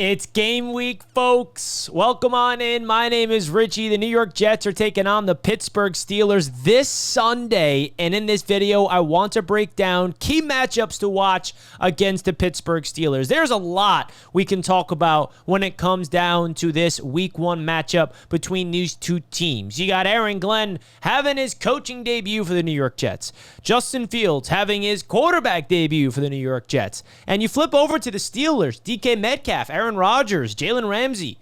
It's game week, folks. Welcome on in. My name is Richie. The New York Jets are taking on the Pittsburgh Steelers this Sunday. And in this video, I want to break down key matchups to watch against the Pittsburgh Steelers. There's a lot we can talk about when it comes down to this week one matchup between these two teams. You got Aaron Glenn having his coaching debut for the New York Jets. Justin Fields having his quarterback debut for the New York Jets. And you flip over to the Steelers, DK Metcalf, Aaron Rodgers, Jalen Ramsey,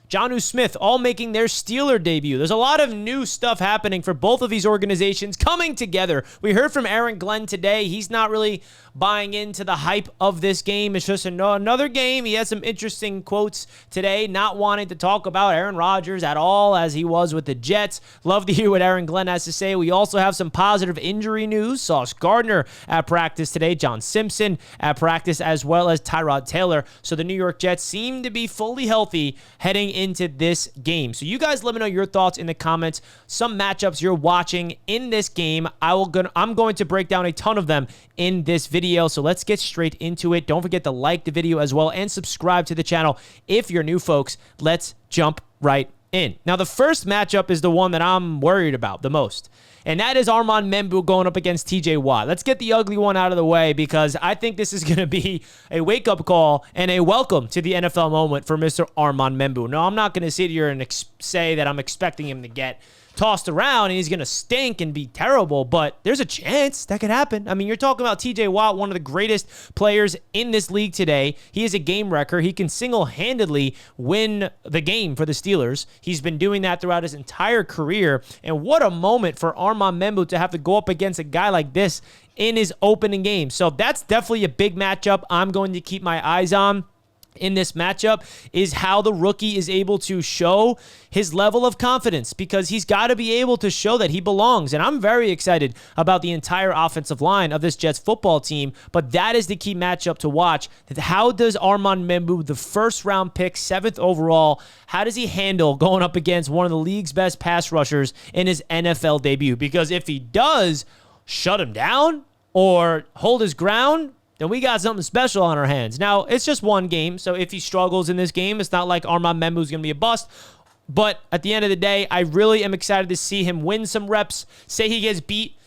Jonnu Smith, all making their Steeler debut. There's a lot of new stuff happening for both of these organizations coming together. We heard from Aaron Glenn today. He's not really buying into the hype of this game. It's just another game. He had some interesting quotes today, not wanting to talk about Aaron Rodgers at all as he was with the Jets. Love to hear what Aaron Glenn has to say. We also have some positive injury news. Sauce Gardner at practice today. John Simpson at practice, as well as Tyrod Taylor. So the New York Jets seem to be fully healthy heading into this game. So you guys let me know your thoughts in the comments. Some matchups you're watching in this game. I'm going to break down a ton of them in this video. So let's get straight into it. Don't forget to like the video as well and subscribe to the channel if you're new, folks. Let's jump right in. Now, the first matchup is the one that I'm worried about the most, and that is Armand Membou going up against TJ Watt. Let's get the ugly one out of the way because I think this is going to be a wake-up call and a welcome to the NFL moment for Mr. Armand Membou. No, I'm not going to sit here and say that I'm expecting him to get tossed around and he's going to stink and be terrible, but there's a chance that could happen. I mean, you're talking about TJ Watt, one of the greatest players in this league today. He is a game wrecker. He can single-handedly win the game for the Steelers. He's been doing that throughout his entire career, and what a moment for Armand Membou to have to go up against a guy like this in his opening game. So that's definitely a big matchup I'm going to keep my eyes on in this matchup, is how the rookie is able to show his level of confidence, because he's got to be able to show that he belongs. And I'm very excited about the entire offensive line of this Jets football team, but that is the key matchup to watch. How does Armand Membou, the first round pick, 7th overall, how does he handle going up against one of the league's best pass rushers in his NFL debut? Because if he does shut him down or hold his ground, then we got something special on our hands. Now, it's just one game, so if he struggles in this game, it's not like Armand Membou is going to be a bust. But at the end of the day, I really am excited to see him win some reps. Say he gets beat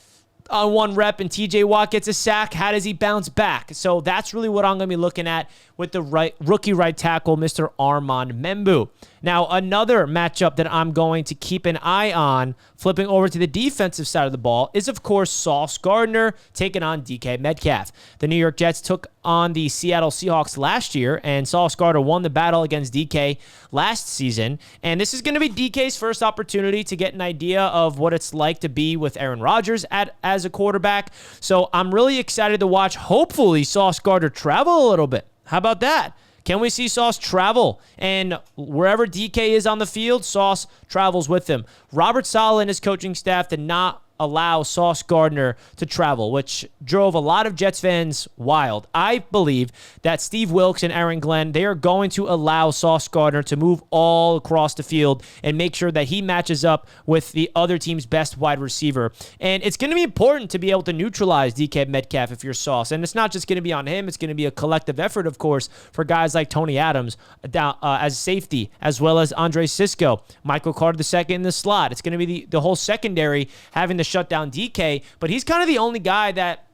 on one rep and TJ Watt gets a sack. How does he bounce back? So that's really what I'm going to be looking at with the rookie right tackle, Mr. Armand Membou. Now, another matchup that I'm going to keep an eye on, flipping over to the defensive side of the ball, is, of course, Sauce Gardner taking on DK Metcalf. The New York Jets took on the Seattle Seahawks last year, and Sauce Gardner won the battle against DK last season. And this is going to be DK's first opportunity to get an idea of what it's like to be with Aaron Rodgers as a quarterback. So I'm really excited to watch, hopefully, Sauce Gardner travel a little bit. How about that? Can we see Sauce travel? And wherever DK is on the field, Sauce travels with him. Robert Saleh and his coaching staff did not allow Sauce Gardner to travel, which drove a lot of Jets fans wild. I believe that Steve Wilks and Aaron Glenn, they are going to allow Sauce Gardner to move all across the field and make sure that he matches up with the other team's best wide receiver. And it's going to be important to be able to neutralize DK Metcalf if you're Sauce. And it's not just going to be on him. It's going to be a collective effort, of course, for guys like Tony Adams as safety, as well as Andre Sisco, Michael Carter II in the slot. It's going to be the whole secondary having to shut down DK, but he's kind of the only guy that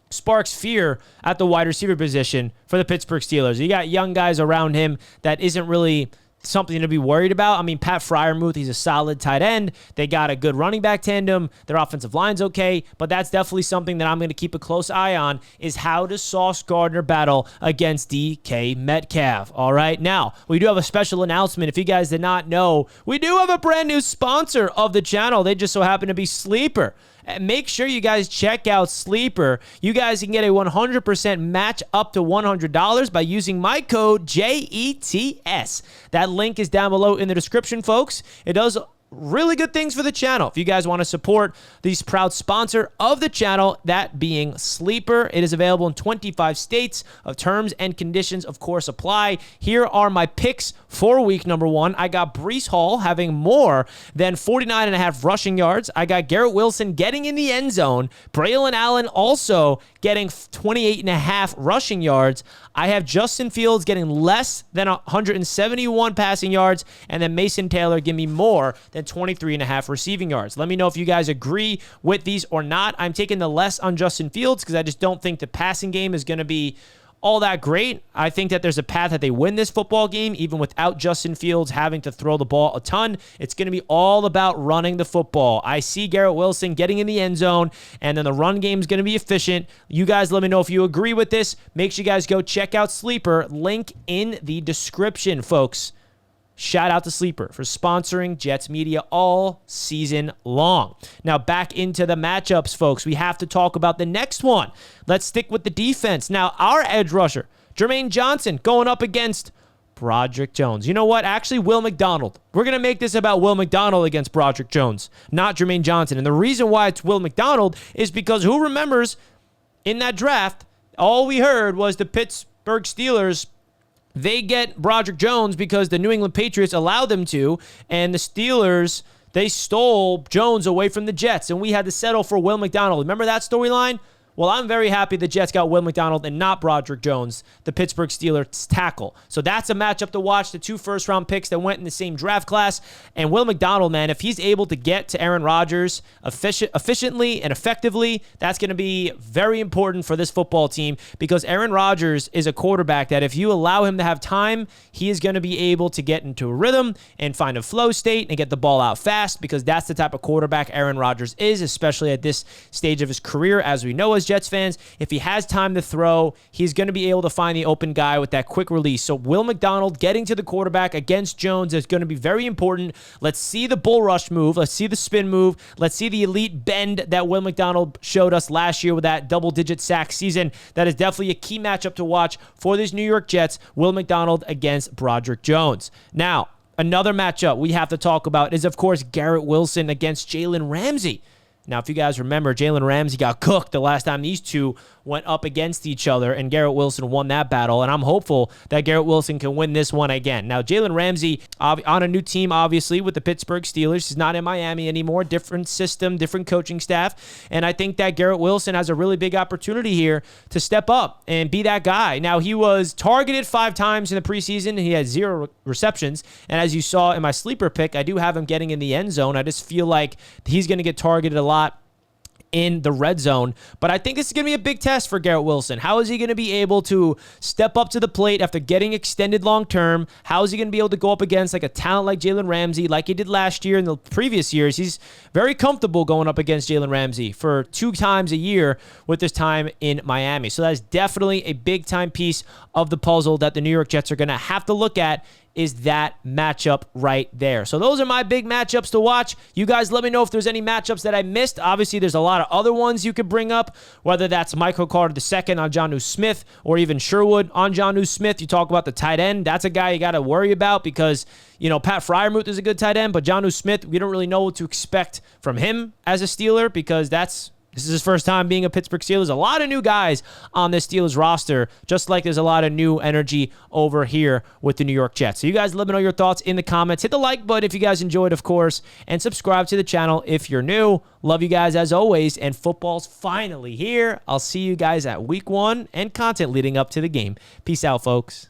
sparks fear at the wide receiver position for the Pittsburgh Steelers. You got young guys around him that isn't really something to be worried about. I mean, Pat Freiermuth, he's a solid tight end. They got a good running back tandem. Their offensive line's okay, but that's definitely something that I'm going to keep a close eye on, is how does Sauce Gardner battle against DK Metcalf. All right, now, we do have a special announcement. If you guys did not know, we do have a brand new sponsor of the channel. They just so happen to be Sleeper. Make sure you guys check out Sleeper. You guys can get a 100% match up to $100 by using my code JETS. That link is down below in the description, folks. It does really good things for the channel. If you guys want to support this proud sponsor of the channel, that being Sleeper, it is available in 25 states. Of terms and conditions, of course, apply. Here are my picks for week number 1. I got Breece Hall having more than 49.5 rushing yards. I got Garrett Wilson getting in the end zone. Braylon Allen also getting 28.5 rushing yards. I have Justin Fields getting less than 171 passing yards, and then Mason Taylor give me more than 23.5 receiving yards. Let me know if you guys agree with these or not. I'm taking the less on Justin Fields because I just don't think the passing game is going to be all that great. I think that there's a path that they win this football game, even without Justin Fields having to throw the ball a ton. It's going to be all about running the football. I see Garrett Wilson getting in the end zone, and then the run game is going to be efficient. You guys let me know if you agree with this. Make sure you guys go check out Sleeper. Link in the description, folks. Shout out to Sleeper for sponsoring Jets Media all season long. Now, back into the matchups, folks. We have to talk about the next one. Let's stick with the defense. Now, our edge rusher, Jermaine Johnson, going up against Broderick Jones. You know what? Actually, Will McDonald. We're going to make this about Will McDonald against Broderick Jones, not Jermaine Johnson. And the reason why it's Will McDonald is because who remembers in that draft, all we heard was the Pittsburgh Steelers, they get Broderick Jones because the New England Patriots allowed them to, and the Steelers, they stole Jones away from the Jets, and we had to settle for Will McDonald. Remember that storyline? Well, I'm very happy the Jets got Will McDonald and not Broderick Jones, the Pittsburgh Steelers tackle. So that's a matchup to watch. The 2 first-round picks that went in the same draft class. And Will McDonald, man, if he's able to get to Aaron Rodgers efficiently and effectively, that's going to be very important for this football team because Aaron Rodgers is a quarterback that if you allow him to have time, he is going to be able to get into a rhythm and find a flow state and get the ball out fast because that's the type of quarterback Aaron Rodgers is, especially at this stage of his career, as we know as Jets fans. If he has time to throw, he's going to be able to find the open guy with that quick release. So Will McDonald getting to the quarterback against Jones is going to be very important. Let's see the bull rush move. Let's see the spin move. Let's see the elite bend that Will McDonald showed us last year with that double-digit sack season. That is definitely a key matchup to watch for these New York Jets. Will McDonald against Broderick Jones. Now, another matchup we have to talk about is, of course, Garrett Wilson against Jalen Ramsey. Now, if you guys remember, Jalen Ramsey got cooked the last time these two went up against each other, and Garrett Wilson won that battle, and I'm hopeful that Garrett Wilson can win this one again. Now, Jalen Ramsey on a new team, obviously, with the Pittsburgh Steelers. He's not in Miami anymore. Different system, different coaching staff, and I think that Garrett Wilson has a really big opportunity here to step up and be that guy. Now, he was targeted 5 times in the preseason, and he had 0 receptions, and as you saw in my sleeper pick, I do have him getting in the end zone. I just feel like he's going to get targeted a lot in the red zone. But I think this is going to be a big test for Garrett Wilson. How is he going to be able to step up to the plate after getting extended long term? How is he going to be able to go up against like a talent like Jalen Ramsey, like he did last year and the previous years? He's very comfortable going up against Jalen Ramsey for 2 times a year with his time in Miami. So that's definitely a big time piece of the puzzle that the New York Jets are going to have to look at, is that matchup right there. So those are my big matchups to watch. You guys let me know if there's any matchups that I missed. Obviously, there's a lot of other ones you could bring up, whether that's Michael Carter II on Jonnu Smith or even Sherwood on Jonnu Smith. You talk about the tight end. That's a guy you got to worry about because, you know, Pat Freiermuth is a good tight end, but Jonnu Smith, we don't really know what to expect from him as a Steeler because this is his first time being a Pittsburgh Steelers. A lot of new guys on this Steelers roster, just like there's a lot of new energy over here with the New York Jets. So you guys let me know your thoughts in the comments. Hit the like button if you guys enjoyed, of course, and subscribe to the channel if you're new. Love you guys as always, and football's finally here. I'll see you guys at week 1 and content leading up to the game. Peace out, folks.